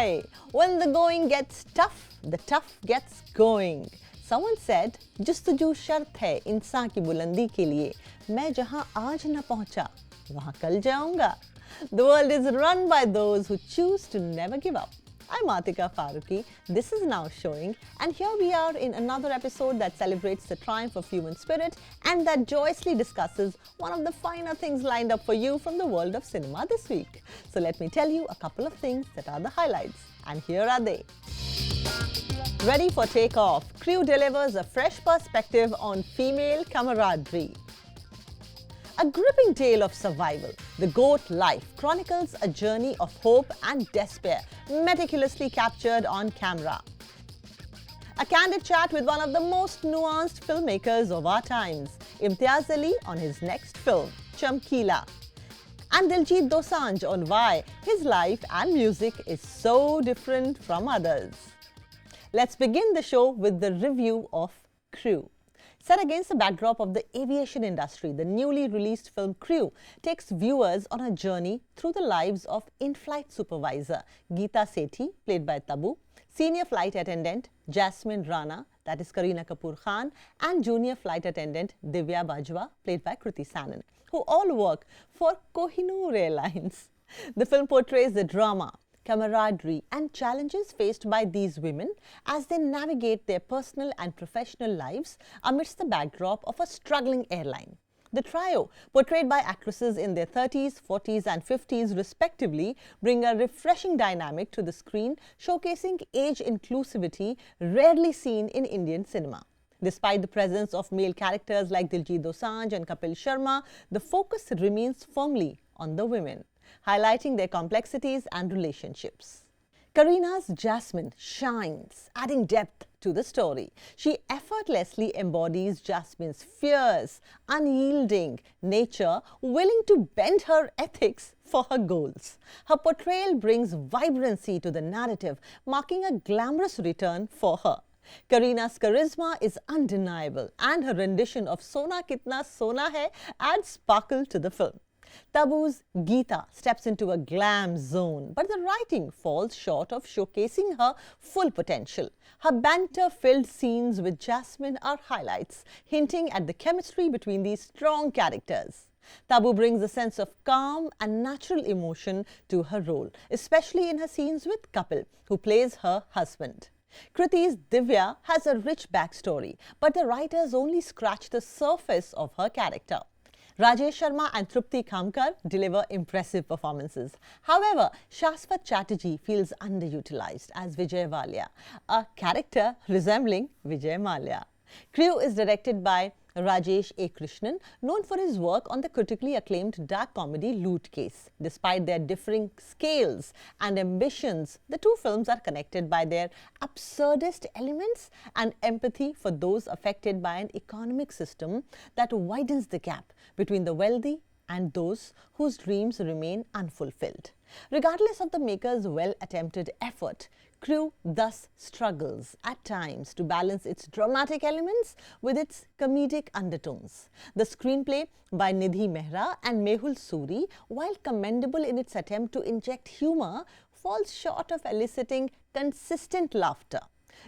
Hi! When the going gets tough, the tough gets going. Someone said, जुस्तजू शर्त है इंसान की बुलंदी के लिए. मैं जहां आज न पहुंचा, वहां कल जाऊंगा. The world is run by those who choose to never give up. I'm Atika Farooqui. This is Now Showing, and here we are in another episode that celebrates the triumph of human spirit and that joyously discusses one of the finer things lined up for you from the world of cinema this week. So let me tell you a couple of things that are the highlights, and here are they. Ready for takeoff, Crew delivers a fresh perspective on female camaraderie. A gripping tale of survival, The Goat Life chronicles a journey of hope and despair, meticulously captured on camera. A candid chat with one of the most nuanced filmmakers of our times, Imtiaz Ali on his next film, Chamkila. And Diljit Dosanjh on why his life and music is so different from others. Let's begin the show with the review of Crew. Set against the backdrop of the aviation industry, the newly released film Crew takes viewers on a journey through the lives of in-flight supervisor Geeta Sethi, played by Tabu, senior flight attendant Jasmine Rana, that is Kareena Kapoor Khan, and junior flight attendant Divya Bajwa, played by Kriti Sanon, who all work for Kohinoor Airlines. The film portrays the drama, camaraderie and challenges faced by these women as they navigate their personal and professional lives amidst the backdrop of a struggling airline. The trio, portrayed by actresses in their 30s, 40s and 50s respectively, bring a refreshing dynamic to the screen, showcasing age inclusivity rarely seen in Indian cinema. Despite the presence of male characters like Diljit Dosanjh and Kapil Sharma, the focus remains firmly on the women, highlighting their complexities and relationships. Kareena's Jasmine shines, adding depth to the story. She effortlessly embodies Jasmine's fierce, unyielding nature, willing to bend her ethics for her goals. Her portrayal brings vibrancy to the narrative, marking a glamorous return for her. Kareena's charisma is undeniable, and her rendition of Sona Kitna Sona Hai adds sparkle to the film. Tabu's Geeta steps into a glam zone, but the writing falls short of showcasing her full potential. Her banter-filled scenes with Jasmine are highlights, hinting at the chemistry between these strong characters. Tabu brings a sense of calm and natural emotion to her role, especially in her scenes with Kapil, who plays her husband. Kriti's Divya has a rich backstory, but the writers only scratch the surface of her character. Rajesh Sharma and Trupti Khamkar deliver impressive performances. However, Shashwat Chatterjee feels underutilized as Vijay Walia, a character resembling Vijay Mallya. Crew is directed by Rajesh A. Krishnan, known for his work on the critically acclaimed dark comedy Loot Case. Despite their differing scales and ambitions, the two films are connected by their absurdist elements and empathy for those affected by an economic system that widens the gap between the wealthy and those whose dreams remain unfulfilled. Regardless of the makers' well-attempted effort, Crew thus struggles at times to balance its dramatic elements with its comedic undertones. The screenplay by Nidhi Mehra and Mehul Suri, while commendable in its attempt to inject humor, falls short of eliciting consistent laughter.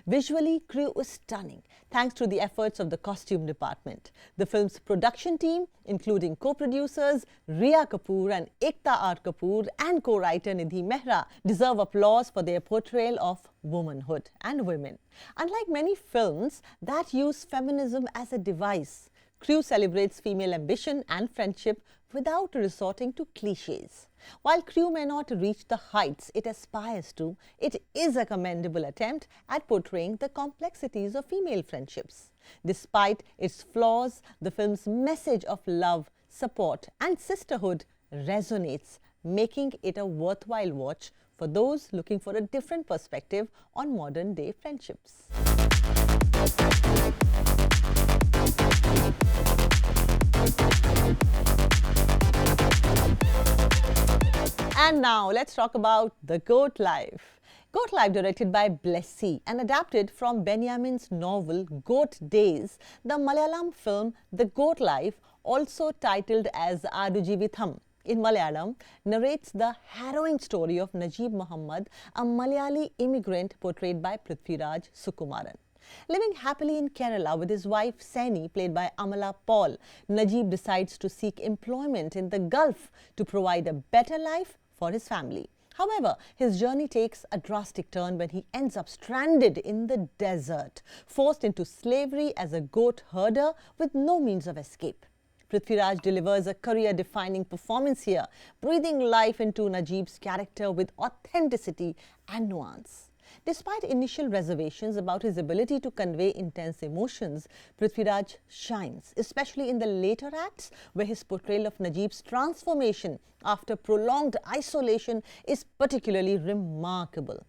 Visually, Crew is stunning, thanks to the efforts of the costume department. The film's production team, including co-producers Riya Kapoor and Ekta R. Kapoor and co-writer Nidhi Mehra, deserve applause for their portrayal of womanhood and women. Unlike many films that use feminism as a device, Crew celebrates female ambition and friendship without resorting to cliches. While Crew may not reach the heights it aspires to, it is a commendable attempt at portraying the complexities of female friendships. Despite its flaws, the film's message of love, support and sisterhood resonates, making it a worthwhile watch for those looking for a different perspective on modern-day friendships. And now let's talk about The Goat Life. Goat Life, directed by Blessy and adapted from Benjamin's novel Goat Days, the Malayalam film The Goat Life, also titled as Adu Jeevitham, in Malayalam, narrates the harrowing story of Najib Muhammad, a Malayali immigrant portrayed by Prithviraj Sukumaran. Living happily in Kerala with his wife Saini, played by Amala Paul, Najib decides to seek employment in the Gulf to provide a better life for his family. However, his journey takes a drastic turn when he ends up stranded in the desert, forced into slavery as a goat herder with no means of escape. Prithviraj delivers a career-defining performance here, breathing life into Najib's character with authenticity and nuance. Despite initial reservations about his ability to convey intense emotions, Prithviraj shines, especially in the later acts where his portrayal of Najib's transformation after prolonged isolation is particularly remarkable.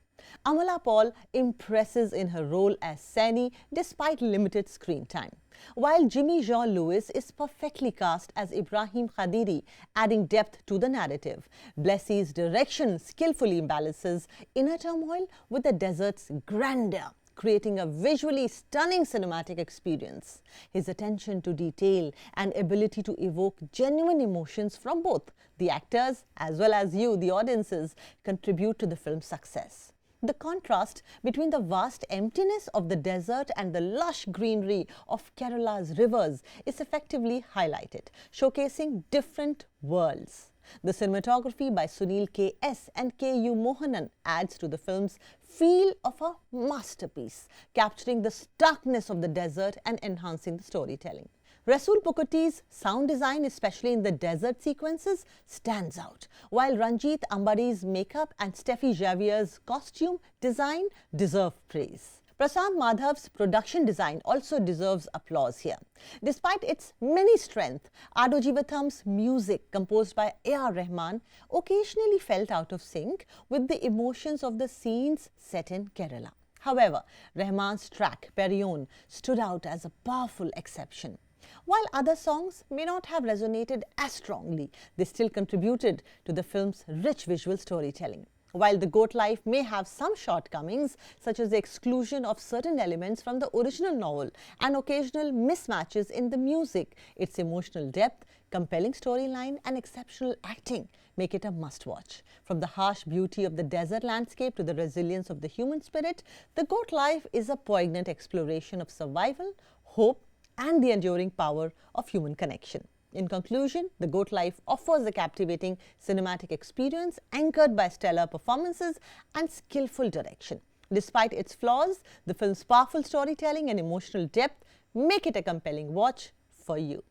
Amala Paul impresses in her role as Saini despite limited screen time, while Jimmy Jean-Louis is perfectly cast as Ibrahim Khadiri, adding depth to the narrative. Blessy's direction skillfully balances inner turmoil with the desert's grandeur, creating a visually stunning cinematic experience. His attention to detail and ability to evoke genuine emotions from both the actors as well as you, the audiences, contribute to the film's success. The contrast between the vast emptiness of the desert and the lush greenery of Kerala's rivers is effectively highlighted, showcasing different worlds. The cinematography by Sunil K.S. and K.U. Mohanan adds to the film's feel of a masterpiece, capturing the starkness of the desert and enhancing the storytelling. Rasool Pukuti's sound design, especially in the desert sequences, stands out, while Ranjit Ambari's makeup and Steffi Javier's costume design deserve praise. Prasad Madhav's production design also deserves applause here. Despite its many strengths, Ado Jivatham's music, composed by A.R. Rahman, occasionally felt out of sync with the emotions of the scenes set in Kerala. However, Rahman's track, Perion, stood out as a powerful exception. While other songs may not have resonated as strongly, they still contributed to the film's rich visual storytelling. While The Goat Life may have some shortcomings, such as the exclusion of certain elements from the original novel and occasional mismatches in the music, its emotional depth, compelling storyline and exceptional acting make it a must-watch. From the harsh beauty of the desert landscape to the resilience of the human spirit, The Goat Life is a poignant exploration of survival, hope, and the enduring power of human connection. In conclusion, The Goat Life offers a captivating cinematic experience anchored by stellar performances and skillful direction. Despite its flaws, the film's powerful storytelling and emotional depth make it a compelling watch for you.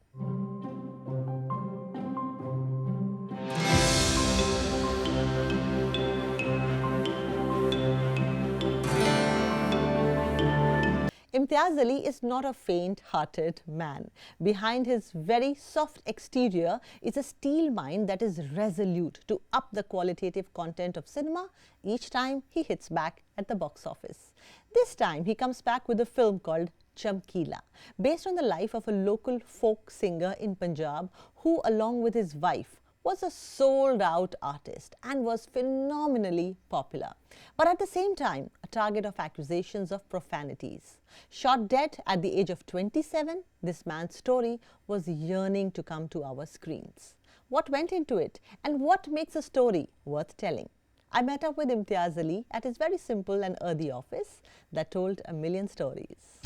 Imtiaz Ali is not a faint-hearted man. Behind his very soft exterior is a steel mind that is resolute to up the qualitative content of cinema each time he hits back at the box office. This time he comes back with a film called Chamkila, based on the life of a local folk singer in Punjab who, along with his wife, was a sold-out artist and was phenomenally popular, but at the same time a target of accusations of profanities. Shot dead at the age of 27, this man's story was yearning to come to our screens. What went into it and what makes a story worth telling? I met up with Imtiaz Ali at his very simple and earthy office that told a million stories.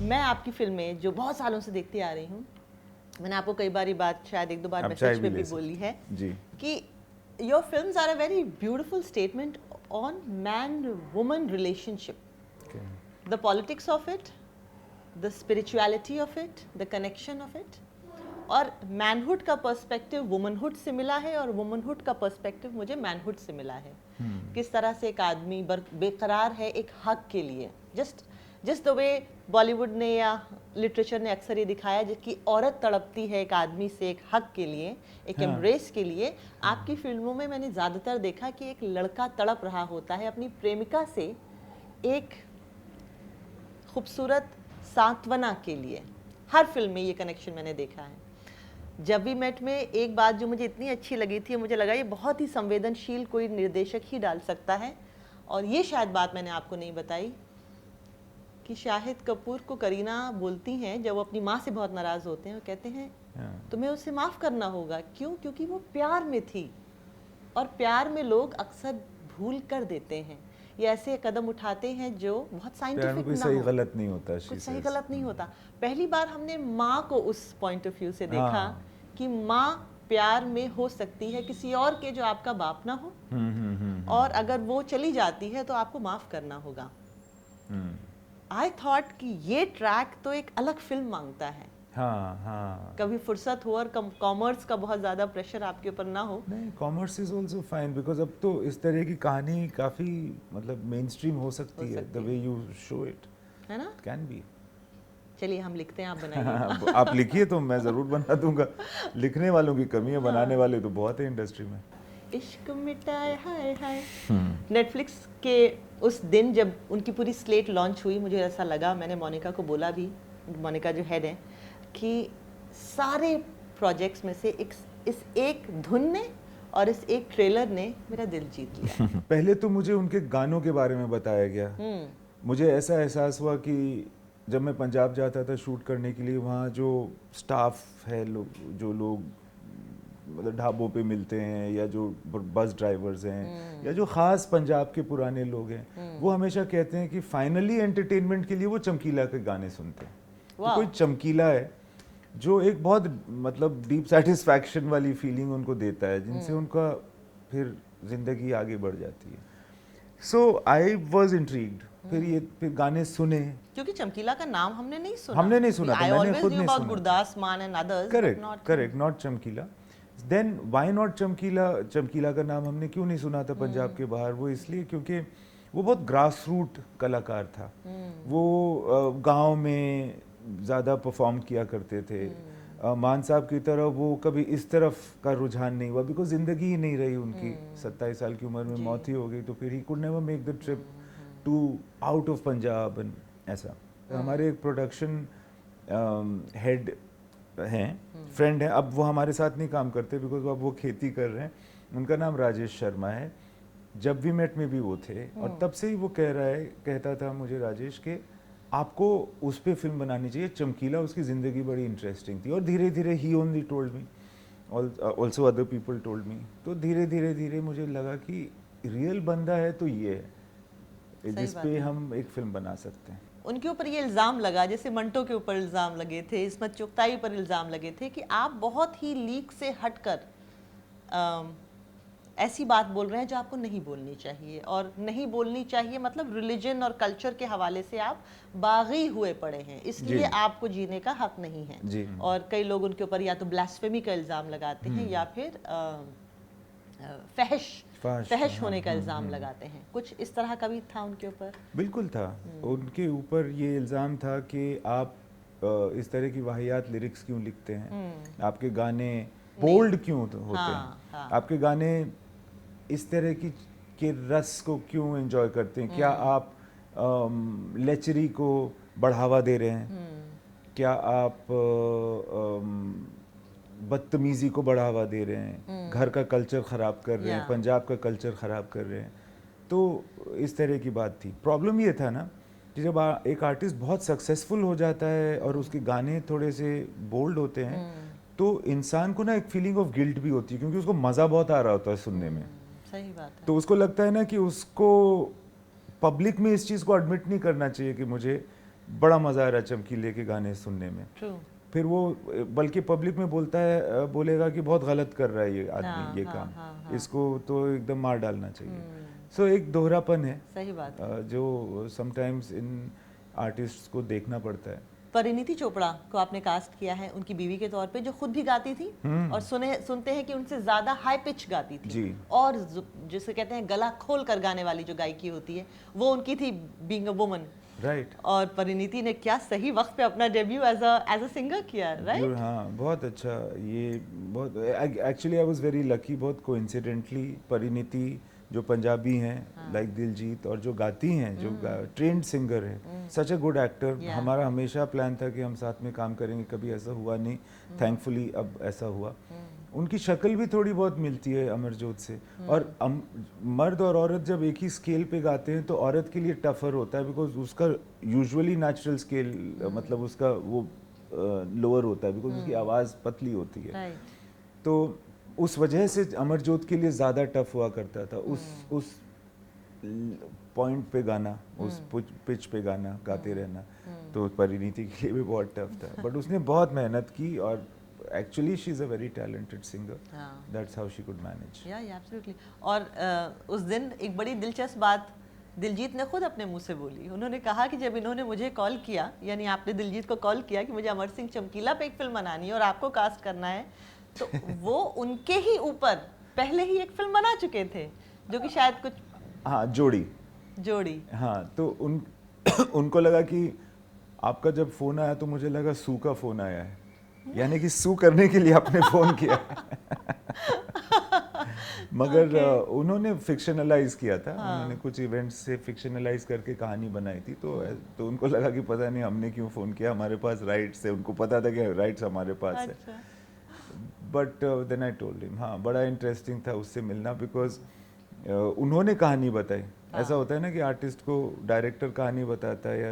मैं आपकी फिल्में जो बहुत सालों से देखती आ रही हूँ, मैंने आपको कई बार ये बात शायद एक दो बार मैसेज पे भी बोली है कि your films are a very beautiful statement on man-woman relationship. The politics of it, the spirituality of it, the connection of it. और मैनहुड का पर्सपेक्टिव वुमनहुड से मिला है और वुमनहुड का पर्सपेक्टिव मुझे मैनहुड से मिला है. किस तरह से एक आदमी बेकरार है एक हक के लिए, जस्ट द वे बॉलीवुड ने या लिटरेचर ने अक्सर ये दिखाया कि औरत तड़पती है एक आदमी से एक हक के लिए, एक एम्ब्रेस के लिए. आपकी फिल्मों में मैंने ज़्यादातर देखा कि एक लड़का तड़प रहा होता है अपनी प्रेमिका से एक खूबसूरत सांत्वना के लिए. हर फिल्म में ये कनेक्शन मैंने देखा है. जब भी मेट में एक बात जो मुझे इतनी अच्छी लगी थी, मुझे लगा ये बहुत ही संवेदनशील कोई निर्देशक ही डाल सकता है, और ये शायद बात मैंने आपको नहीं बताई. कि शाहिद कपूर को करीना बोलती हैं जब वो अपनी माँ से बहुत नाराज होते हैं, वो कहते हैं तुम्हें उसे माफ करना होगा। क्यों? क्योंकि वो प्यार में थी, और प्यार में लोग अक्सर भूल कर देते हैं, ये ऐसे कदम उठाते हैं जो बहुत साइंटिफिक ना सही हो, गलत नहीं होता, कुछ सही गलत नहीं होता। पहली बार हमने माँ को उस पॉइंट ऑफ व्यू से देखा कि माँ प्यार में हो सकती है किसी और के जो आपका बाप ना हो, और अगर वो चली जाती है तो आपको माफ करना होगा। आई थॉट कि ये ट्रैक तो एक अलग फिल्म मांगता है। कभी फुर्सत हो और कॉमर्स का बहुत ज्यादा प्रेशर आपके ऊपर ना हो। नहीं, commerce is also fine because अब तो इस तरह की कहानी काफी मतलब मेन स्ट्रीम हो सकती है, the way you show it, है ना? Can be. चलिए हम लिखते हैं, आप बनाइए। आप लिखिए तो मैं जरूर बना दूंगा। लिखने वालों की कमी है, बनाने वाले तो बहुत है इंडस्ट्री में। इश्क मिटाए हाय हाय। नेटफ्लिक्स के उस दिन जब उनकी पूरी स्लेट लॉन्च हुई, मुझे ऐसा लगा, मैंने मोनिका को बोला भी, मोनिका जो हेड है, कि सारे प्रोजेक्ट्स में से इस एक धुन ने और इस एक ट्रेलर ने मेरा दिल जीत लिया। पहले तो मुझे उनके गानों के बारे में बताया गया। मुझे ऐसा एहसास हुआ कि जब मैं पंजाब जाता था शूट करने के लिए, वहाँ जो स्टाफ है, जो लोग मतलब ढाबों पे मिलते हैं, या जो बस ड्राइवर्स हैं, या जो ख़ास पंजाब के पुराने लोग हैं, वो हमेशा कहते हैं कि फाइनली एंटरटेनमेंट के लिए वो चमकीला के गाने सुनते हैं। तो कोई चमकीला है जो एक बहुत मतलब डीप सेटिस्फैक्शन वाली फीलिंग उनको देता है, जिनसे उनका फिर ज़िंदगी आगे बढ़ जाती है। सो आई वॉज इंट्रीग्ड। फिर गाने सुने, क्योंकि चमकीला का नाम हमने नहीं सुना था, मैंने खुद नहीं सुना। गुरदास मान एंड अदर्स, करेक्ट, नॉट चमकीला। देन व्हाई नॉट चमकीला? चमकीला का नाम हमने क्यों नहीं सुना था पंजाब के बाहर? वो इसलिए क्योंकि वो बहुत ग्रास रूट कलाकार था। वो गांव में ज़्यादा परफॉर्म किया करते थे। मान साहब की तरह वो कभी इस तरफ का रुझान नहीं हुआ, बिकॉज ज़िंदगी ही नहीं रही उनकी। 27 साल की उम्र में मौत ही हो गई, तो फिर he could never make the trip to out of Punjab and ऐसा। हमारे एक प्रोडक्शन हेड हैं, फ्रेंड हैं, अब वो हमारे साथ नहीं काम करते बिकॉज अब वो खेती कर रहे हैं। उनका नाम राजेश शर्मा है। जब वी मेट में भी वो थे, और तब से ही वो कहता था मुझे, राजेश, के आपको उस पर फिल्म बनानी चाहिए, चमकीला, उसकी ज़िंदगी बड़ी इंटरेस्टिंग थी। और धीरे धीरे ही only told me, also other people told me. तो धीरे धीरे मुझे लगा कि रियल बंदा है तो ये है जिस पे हम एक फिल्म बना सकते हैं। उनके ऊपर ये इल्ज़ाम लगा, जैसे मंटो के ऊपर इल्ज़ाम लगे थे, इस्मत चुगताई पर इल्ज़ाम लगे थे कि आप बहुत ही लीक से हटकर ऐसी बात बोल रहे हैं जो आपको नहीं बोलनी चाहिए। और नहीं बोलनी चाहिए मतलब रिलीजन और कल्चर के हवाले से आप बागी हुए पड़े हैं, इसलिए आपको जीने का हक नहीं है। और कई लोग उनके ऊपर या तो ब्लास्फेमी का इल्ज़ाम लगाते हैं, या फिर फहश होने का इल्ज़ाम लगाते हैं। कुछ इस तरह का भी था उनके ऊपर? बिल्कुल था। उनके ऊपर ये इल्ज़ाम था कि आप इस तरह की वाहियात लिरिक्स क्यों लिखते हैं, आपके गाने बोल्ड क्यों होते हैं, आपके गाने इस तरह के रस को क्यों एंजॉय करते हैं, क्या आप लेचरी को बढ़ावा दे रहे हैं, क्या आप बदतमीजी को बढ़ावा दे रहे हैं, घर का कल्चर ख़राब कर रहे हैं, पंजाब का कल्चर ख़राब कर रहे हैं। तो इस तरह की बात थी। प्रॉब्लम ये था ना कि जब एक आर्टिस्ट बहुत सक्सेसफुल हो जाता है और उसके गाने थोड़े से बोल्ड होते हैं, तो इंसान को ना एक फीलिंग ऑफ गिल्ट भी होती है, क्योंकि उसको मज़ा बहुत आ रहा होता है सुनने में। सही बात है। तो उसको लगता है ना कि उसको पब्लिक में इस चीज़ को एडमिट नहीं करना चाहिए कि मुझे बड़ा मज़ा आ रहा है चमकीले के गाने सुनने में। फिर वो बल्कि पब्लिक में बोलेगा कि बहुत गलत कर रहा है ये आदमी, ये काम, इसको तो एकदम मार डालना चाहिए। सो एक दोहरापन है, सही बात है, जो समटाइम्स इन आर्टिस्ट्स को देखना पड़ता है। परिणीति चोपड़ा को आपने कास्ट किया है उनकी बीवी के तौर पे, जो खुद भी गाती थी और सुनते हैं कि उनसे ज्यादा हाई पिच गाती थी जी। और जिसे कहते हैं गला खोल कर गाने वाली जो गायकी होती है वो उनकी थी, बीइंग अ वुमन। राइट। और परिणीति ने क्या सही वक्त पे अपना डेब्यू एज अ सिंगर किया, राइट? हाँ, बहुत अच्छा। ये बहुत actually I was very lucky, बहुत कोइंसिडेंटली परिणीति जो पंजाबी हैं लाइक दिलजीत, और जो गाती हैं, जो ट्रेंड सिंगर है, सच ए गुड एक्टर। हमारा हमेशा प्लान था कि हम साथ में काम करेंगे, कभी ऐसा हुआ नहीं, थैंकफुली अब ऐसा हुआ। उनकी शक्ल भी थोड़ी बहुत मिलती है अमरजोत से। और मर्द और औरत जब एक ही स्केल पे गाते हैं तो औरत के लिए टफर होता है, बिकॉज उसका यूजुअली नेचुरल स्केल मतलब उसका वो लोअर होता है, बिकॉज उसकी आवाज़ पतली होती है। तो उस वजह से अमरजोत के लिए ज़्यादा टफ हुआ करता था उस पॉइंट पे गाना, उस पिच पे गाना गाते रहना। तो परिणीति के लिए भी बहुत टफ था, बट उसने बहुत मेहनत की और actually she's a very talented singer. That's how she could manage. Yeah, absolutely. और उस दिन एक बड़ी दिलचस्प बात दिलजीत ने खुद अपने मुंह से बोली। उन्होंने कहा कि जब इन्होंने मुझे कॉल किया, यानी आपने दिलजीत को कॉल किया कि मुझे अमर सिंह चमकीला पे एक फिल्म बनानी है और आपको कास्ट करना है, तो वो उनके ही ऊपर पहले ही एक फिल्म बना चुके थे जो कि शायद कुछ जोड़ी। हाँ, तो उनको लगा कि आपका जब फोन आया तो मुझे लगा सू का फोन आया है, यानी कि सू करने के लिए आपने फोन किया। मगर उन्होंने फिक्शनलाइज किया था। उन्होंने कुछ इवेंट्स से फिक्शनलाइज करके कहानी बनाई थी, तो उनको लगा कि पता नहीं हमने क्यों फोन किया, हमारे पास राइट्स है, उनको पता था कि राइट्स हमारे पास है। But then I told him, हाँ बड़ा इंटरेस्टिंग था उससे मिलना, बिकॉज उन्होंने कहानी बताई। ऐसा होता है ना कि आर्टिस्ट को डायरेक्टर कहानी बताता है या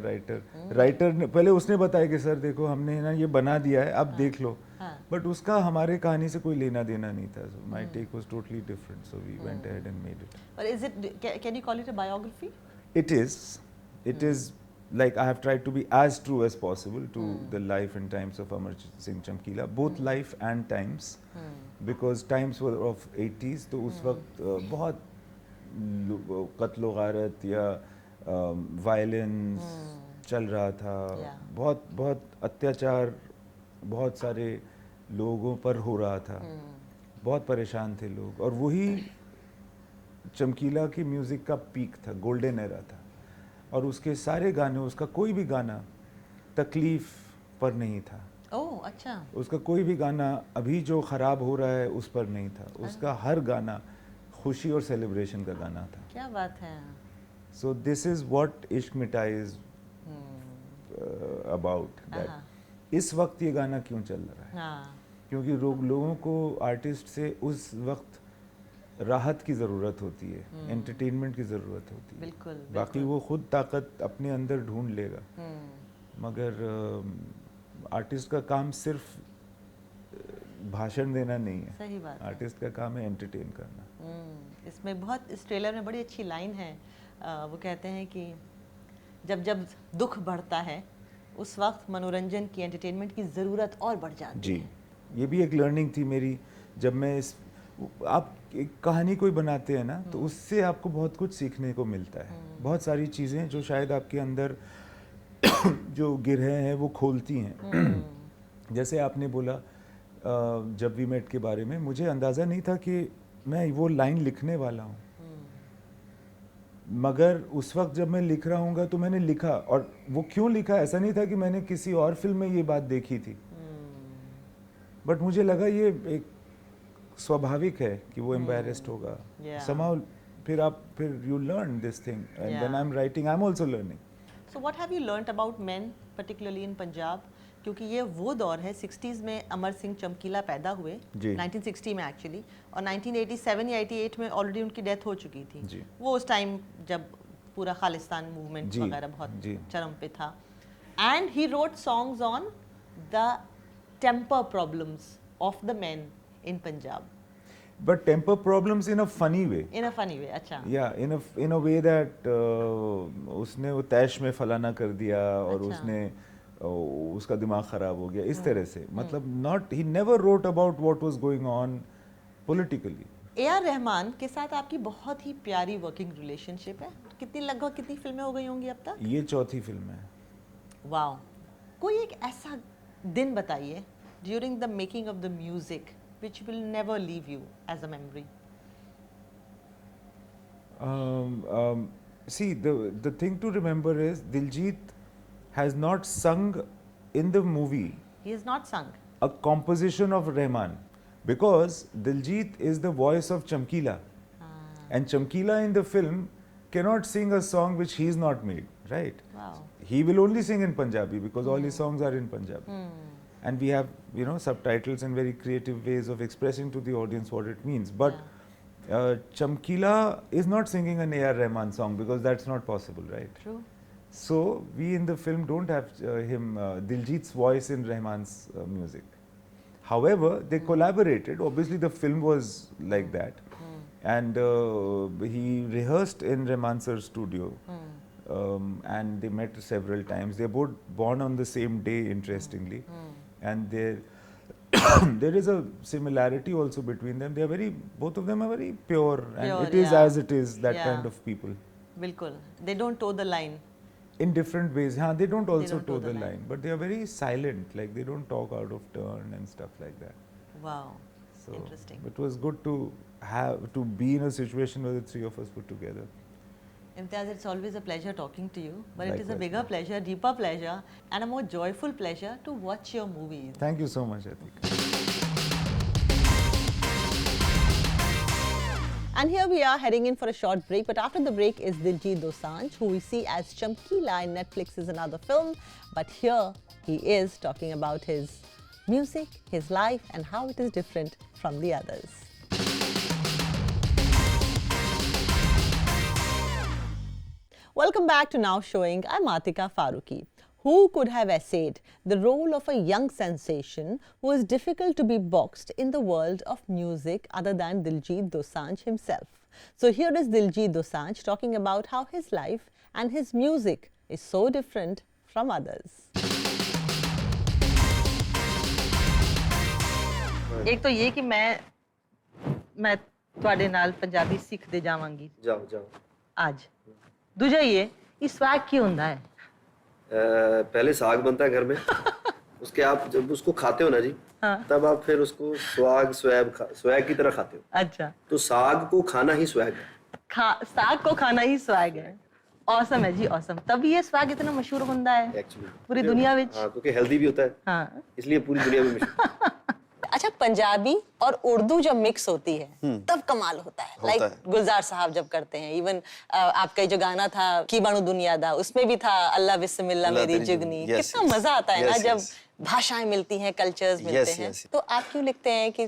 राइटर ने पहले उसने बताया कि सर देखो हमने ना ये बना दिया है, अब देख लो। बट उसका हमारे कहानी से कोई लेना देना नहीं था। So my take was totally different, so we went ahead and made it. But is it, can you call it a biography? It is like I have tried to be as true as possible to the life and times of Amar Singh Chamkila, both life and times, because times were of 80s, तो उस वक्त बहुत कत्लो गारत या violence चल रहा था, बहुत बहुत अत्याचार बहुत सारे लोगों पर हो रहा था, बहुत परेशान थे लोग, और वही चमकीला की म्यूज़िक का पीक था, गोल्डन एरा था। और उसके सारे गाने, उसका कोई भी गाना तकलीफ पर नहीं था। ओह अच्छा। उसका कोई भी गाना अभी जो ख़राब हो रहा है उस पर नहीं था। उसका हर गाना खुशी और सेलिब्रेशन का गाना था। क्या बात है। सो दिस इज़ व्हाट इश्क मिठाई इज़ अबाउट, दैट इस वक्त ये गाना क्यों चल रहा है, क्योंकि लोगों को आर्टिस्ट से उस वक्त राहत की ज़रूरत होती है, एंटरटेनमेंट की ज़रूरत होती है। बिल्कुल, बाकी वो खुद ताकत अपने अंदर ढूंढ लेगा, मगर आर्टिस्ट का काम सिर्फ भाषण देना नहीं है। सही बात। आर्टिस्ट का काम है एंटरटेन करना। इसमें बहुत, इस ट्रेलर में बड़ी अच्छी लाइन है, वो कहते हैं कि जब जब दुख बढ़ता है उस वक्त मनोरंजन की, एंटरटेनमेंट की ज़रूरत और बढ़ जाती है। जी, ये भी एक लर्निंग थी मेरी। जब मैं आप एक कहानी कोई बनाते हैं ना, तो उससे आपको बहुत कुछ सीखने को मिलता है। बहुत सारी चीज़ें जो शायद आपके अंदर जो गिरहे हैं वो खोलती हैं। जैसे आपने बोला जब वी मेट के बारे में, मुझे अंदाज़ा नहीं था कि मैं वो लाइन लिखने वाला हूँ, मगर उस वक्त जब मैं लिख रहा हूँगा तो मैंने लिखा, और वो क्यों लिखा ऐसा नहीं था कि मैंने किसी और फिल्म में ये बात देखी थी, बट मुझे लगा ये एक स्वाभाविक है कि वो एम्बैरेस्ड होगा somehow। फिर you learn this thing, and when I am writing I am also learning. So what have you learned about main particularly in Punjab, क्योंकि ये वो दौर है 60s में अमर सिंह चमकीला पैदा हुए 1960 में एक्चुअली, और 1987 या 88 में ऑलरेडी उनकी डेथ हो चुकी थी। वो उस टाइम जब पूरा खालिस्तान मूवमेंट वगैरह बहुत चरम पे था, and he wrote songs on the temper problems of the men in Punjab, but temper problems in a funny way, अच्छा, yeah, in a way that उसने वो तैश में फलाना कर दिया और उसने उसका दिमाग खराब हो गया, इस तरह से, मतलब not, he never wrote about what was going on politically। AR Rahman के साथ आपकी बहुत ही प्यारी वर्किंग रिलेशनशिप है। लगभग कितनी फिल्में हो गई होंगी अब तक? ये चौथी फिल्म है। वाओ। कोई एक ऐसा दिन बताइए during the making of the music which will never leave you as a memory. See, the thing to remember is Diljit has not sung in the movie. He has not sung a composition of Rahman, because Diljit is the voice of Chamkila, And Chamkila in the film cannot sing a song which he's not made, right? Wow. He will only sing in Punjabi because all his songs are in Punjabi. And we have, you know, subtitles and very creative ways of expressing to the audience what it means. But Chamkila is not singing an A.R. Rahman song because that's not possible, right? True. So we in the film don't have Diljit's voice in Rahman's music. However, they collaborated. Obviously, the film was like that, and he rehearsed in Rahman sir's studio, and they met several times. They're both born on the same day, interestingly, and there is a similarity also between them. They are both of them are very pure, and it is as it is, that kind of people. Bilkul. They don't toe the line. In different ways. They don't also toe the line, but they are very silent, like they don't talk out of turn and stuff like that. Wow. So Interesting. it was good to be in a situation where the three of us were together. Imtiaz, it's always a pleasure talking to you, but it is a Likewise, bigger pleasure, deeper pleasure, and a more joyful pleasure to watch your movies. Thank you so much, Atika. And here we are heading in for a short break, but after the break is Diljit Dosanjh, who we see as Chamkila in Netflix's another film. But here he is talking about his music, his life, and how it is different from the others. Welcome back to Now Showing. I'm Atika Farooqui. Who could have essayed the role of a young sensation who is difficult to be boxed in the world of music other than Diljit Dosanjh himself? So here is Diljit Dosanjh talking about how his life and his music is so different from others. एक तो ये कि मैं ਤੁਹਾਡੇ ਨਾਲ ਪੰਜਾਬੀ ਸਿੱਖਦੇ ਜਾਵਾਂਗੀ जाओ आज दूजा ये स्वैग की ਹੁੰਦਾ है पहले साग बनता है घर में उसके आप जब उसको खाते हो ना जी तब आप फिर उसको स्वैग की तरह खाते हो अच्छा तो साग को खाना ही स्वैग है साग को खाना ही स्वैग है ऑसम है जी ऑसम तभी ये स्वैग इतना मशहूर होता है एक्चुअली पूरी दुनिया में क्योंकि हेल्दी भी होता है इसलिए पूरी दुनिया में मशहूर अच्छा पंजाबी और उर्दू जब मिक्स होती है तब कमाल होता है लाइक गुलजार साहब जब करते हैं इवन आपका जो गाना था की बानू दुनिया दा उसमें भी था अल्लाह बिस्मिल्लाह मेरी जुगनी कितना मजा आता है ना जब भाषाएं मिलती हैं कल्चर्स मिलते हैं तो आप क्यों लिखते हैं कि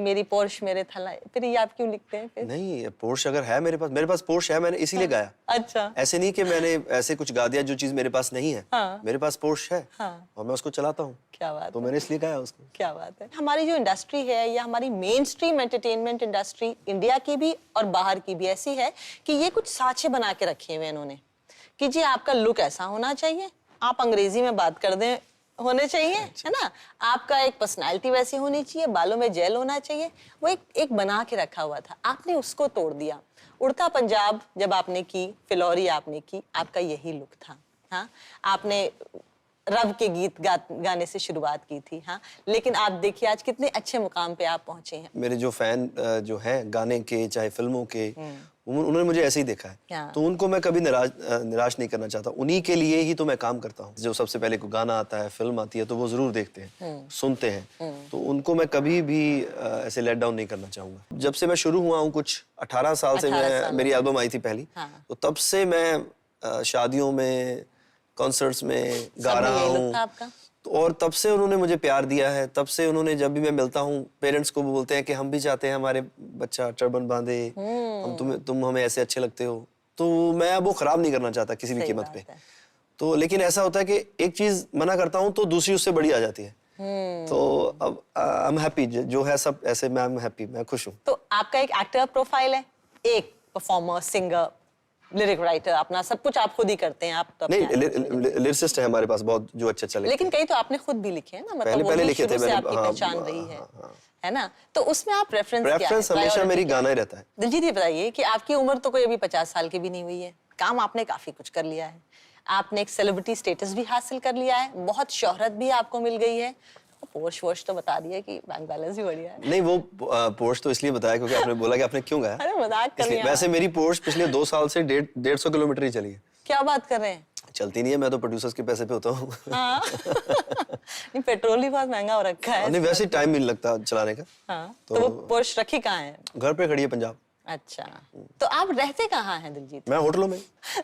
मेरी पोर्श मेरे थला फिर ये आप क्यों लिखते हैं फिर नहीं पोर्श अगर है मेरे पास पोर्श है मैंने इसीलिए गाया अच्छा ऐसे नहीं कि मैंने ऐसे कुछ गा दिया जो चीज मेरे पास नहीं है मेरे पास पोर्श है और मैं उसको चलाता हूँ क्या बात तो मैंने इसलिए गाया उसको क्या बात है हमारी जो इंडस्ट्री है या हमारी main stream entertainment industry India की भी और बाहर की भी ऐसी है कि ये कुछ साँचे बना के रखे हुए इन्होंने कि जी आपका लुक ऐसा होना चाहिए आप अंग्रेजी में बात कर दें होने चाहिए है ना आपका एक पर्सनालिटी वैसी होनी चाहिए बालों में जेल होना चाहिए वो एक बना के रखा हुआ था आपने उसको तोड़ दिया उड़ता पंजाब जब आपने की फिलौरी आपने की आपका यही लुक था हाँ आपने रब के गीत गाने से शुरुआत की थी हाँ लेकिन आप देखिए आज कितने अच्छे मुकाम पे आप पहुंचे हैं मेरे जो फैन जो हैं गाने के चाहे फिल्मों के उन्होंने मुझे ऐसे ही देखा है तो उनको मैं कभी निराश नहीं करना चाहता उन्हीं के लिए ही तो मैं काम करता हूँ जो सबसे पहले कोई गाना आता है फिल्म आती है तो वो जरूर देखते हैं सुनते हैं तो उनको मैं कभी भी ऐसे लेट डाउन नहीं करना चाहूंगा जब से मैं शुरू हुआ हूँ कुछ 18 साल से मेरी एल्बम आई थी पहली तो तब से मैं शादियों में कॉन्सर्ट्स में गा रहा हूँ और तब से उन्होंने मुझे प्यार दिया है तब से उन्होंने जब भी मैं मिलता हूँ पेरेंट्स को भी बोलते हैं कि हम भी चाहते हैं हमारे बच्चा टर्बन बांधे हम तुम हमें ऐसे अच्छे लगते हो तो मैं अब वो खराब नहीं करना चाहता किसी भी कीमत पे तो लेकिन ऐसा होता है कि एक चीज मना करता हूँ तो दूसरी उससे बड़ी आ जाती है तो अब आई एम हैप्पी जो है सब ऐसे मैं हैप्पी मैं खुश हूँ तो आपका एक एक्टर प्रोफाइल है एक परफॉर्मर सिंगर लिरिक राइटर अपना सब कुछ आप खुद ही करते हैं आप तो नहीं लिरिसिस्ट है हमारे पास बहुत जो अच्छा चले लेकिन कई तो आपने खुद भी लिखे हैं ना मतलब पहले लिखे थे मैंने आपकी पहचान रही है ना तो उसमें आप रेफरेंस हमेशा मेरी गाना ही रहता है दिलजीत ये बताइए कि आपकी उम्र तो कोई अभी 50 साल की भी नहीं हुई है काम आपने काफी कुछ कर लिया है आपने एक सेलिब्रिटी स्टेटस भी हासिल कर लिया है बहुत शोहरत भी आपको मिल गई है पोर्श वोश तो बता दिया कि बैंक बैलेंस भी बढ़िया है नहीं वो पोर्श तो इसलिए बताया क्योंकि आपने बोला कि आपने क्यों गाया अरे मजाक कर रही हैं वैसे मेरी पोर्श पिछले 2 साल से 150 किलोमीटर ही चली है क्या बात कर रहे हैं चलती नहीं है मैं तो प्रोड्यूसर्स के पैसे पे होता हूँ नहीं पेट्रोल ही बहुत महंगा हो रखा है नहीं वैसे टाइम नहीं लगता चलाने का तो वो पोर्श रखी कहाँ है घर पे खड़ी है पंजाब अच्छा, तो आप रहते कहाँ हैं दिलजीत? मैं होटलों में।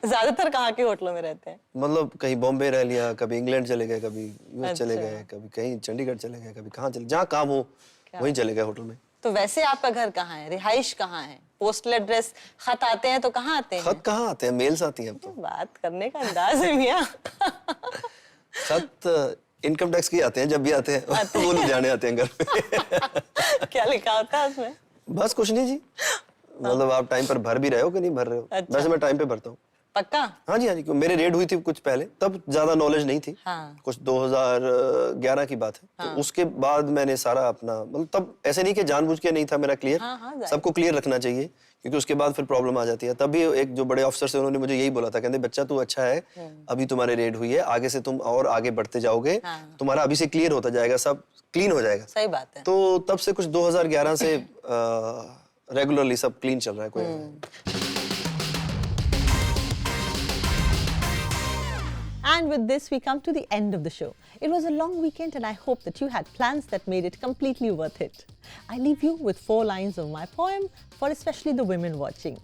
ज्यादातर कहाँ के होटलों में रहते हैं? मतलब कहीं बॉम्बे रह लिया, कभी इंग्लैंड चले गए, कभी यूएस चले गए, कभी कहीं चंडीगढ़ चले गए, कभी कहाँ चले, जहाँ काम हो वहीं चले गए होटल में। तो वैसे आपका घर कहाँ है, रिहाइश कहाँ है? पोस्टल एड्रेस, खत आते हैं तो कहाँ आते हैं? खत कहाँ आते हैं, मेल्स आती हैं अब तो। बात करने का अंदाज है मियां। खत इनकम टैक्स के आते हैं, जब भी आते हैं वो लोग जाने आते हैं घर पे। क्या लिखा होता है उसमें? बस कुछ नहीं जी, मतलब आप टाइम पर भर भी रहे हो कि नहीं भर रहे हो। अच्छा। वैसे मैं टाइम पे भरता हूँ। पक्का? हाँ जी, मेरे रेड हुई थी कुछ पहले, तब ज्यादा नॉलेज नहीं थी। हाँ। कुछ 2011 की बात है। हाँ। तो उसके बाद मैंने सारा अपना, मतलब तब ऐसे नहीं कि जानबूझ के नहीं था मेरा क्लियर। हाँ, सबको क्लियर रखना चाहिए, क्योंकि उसके बाद फिर प्रॉब्लम आ जाती है। तब भी एक जो बड़े ऑफिसर थे उन्होंने मुझे यही बोला था, कहते बच्चा तू अच्छा है, अभी तुम्हारे रेड हुई है, आगे से तुम और आगे बढ़ते जाओगे, तुम्हारा अभी से क्लियर होता जाएगा, सब क्लीन हो जाएगा। सही बात है। तो तब से कुछ 2011 से रेगुलरली सब क्लीन चल रहा है, कोई And with this, we come to the end of the show. It was a long weekend and I hope that you had plans that made it completely worth it. I leave you with 4 lines of my poem for especially the women watching.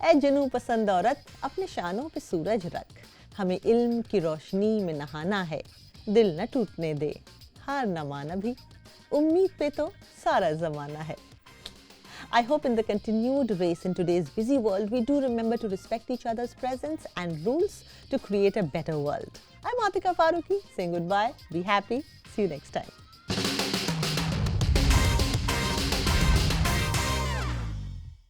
ऐ जनू पसंद औरत, अपने शानों पे सूरज रख, हमें इल्म की रोशनी में नहाना है, दिल न टूटने दे, हार न मान अभी, उम्मीद पे तो सारा ज़माना है. I hope in the continued race in today's busy world, we do remember to respect each other's presence and rules to create a better world. I'm Atika Farooqui saying goodbye, be happy, see you next time.